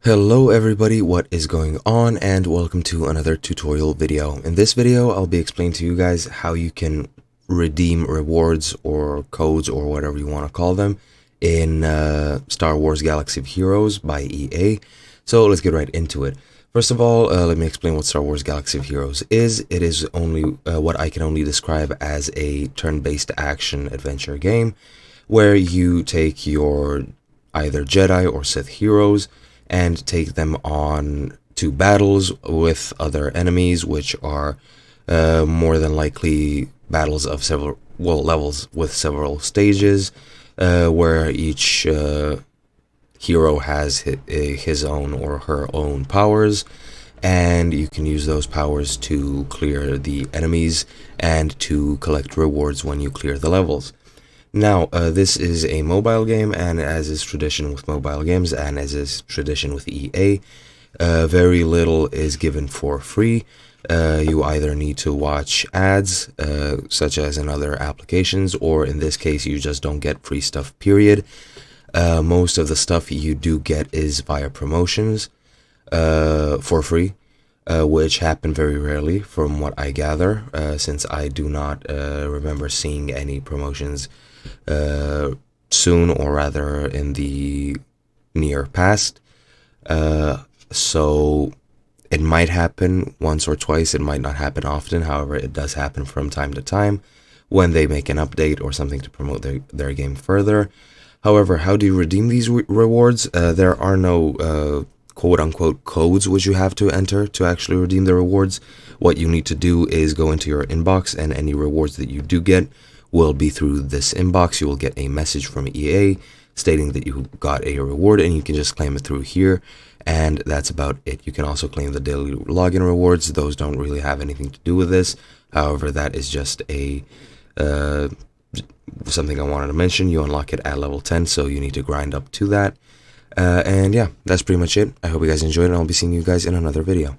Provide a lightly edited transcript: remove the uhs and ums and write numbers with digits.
Hello everybody, what is going on, and welcome to another tutorial video. In this video I'll be explaining to you guys how you can redeem rewards or codes or whatever you want to call them in Star Wars Galaxy of Heroes by EA. So let's get right into it. First of all, let me explain what Star Wars Galaxy of Heroes is. It is only what I can only describe as a turn-based action adventure game where you take your either Jedi or Sith heroes and take them on to battles with other enemies, which are more than likely battles of several levels with several stages, where each hero has his own or her own powers, and you can use those powers to clear the enemies and to collect rewards when you clear the levels. Now, this is a mobile game, and as is tradition with mobile games, and as is tradition with EA, very little is given for free. You either need to watch ads, such as in other applications, or in this case, you just don't get free stuff, period. Most of the stuff you do get is via promotions, for free, which happen very rarely from what I gather, since I do not remember seeing any promotions soon, or rather in the near past. So it might happen once or twice, it might not happen often. However, it does happen from time to time when they make an update or something to promote their game further. However, how do you redeem these rewards? There are no quote-unquote codes which you have to enter to actually redeem the rewards. What you need to do is go into your inbox, and any rewards that you do get will be through this inbox. You will get a message from EA stating that you got a reward, and you can just claim it through here, and that's about it. You can also claim the daily login rewards. Those don't really have anything to do with this. However, that is just a something I wanted to mention. You unlock it at level 10, so you need to grind up to that. And yeah, that's pretty much it. I hope you guys enjoyed, and I'll be seeing you guys in another video.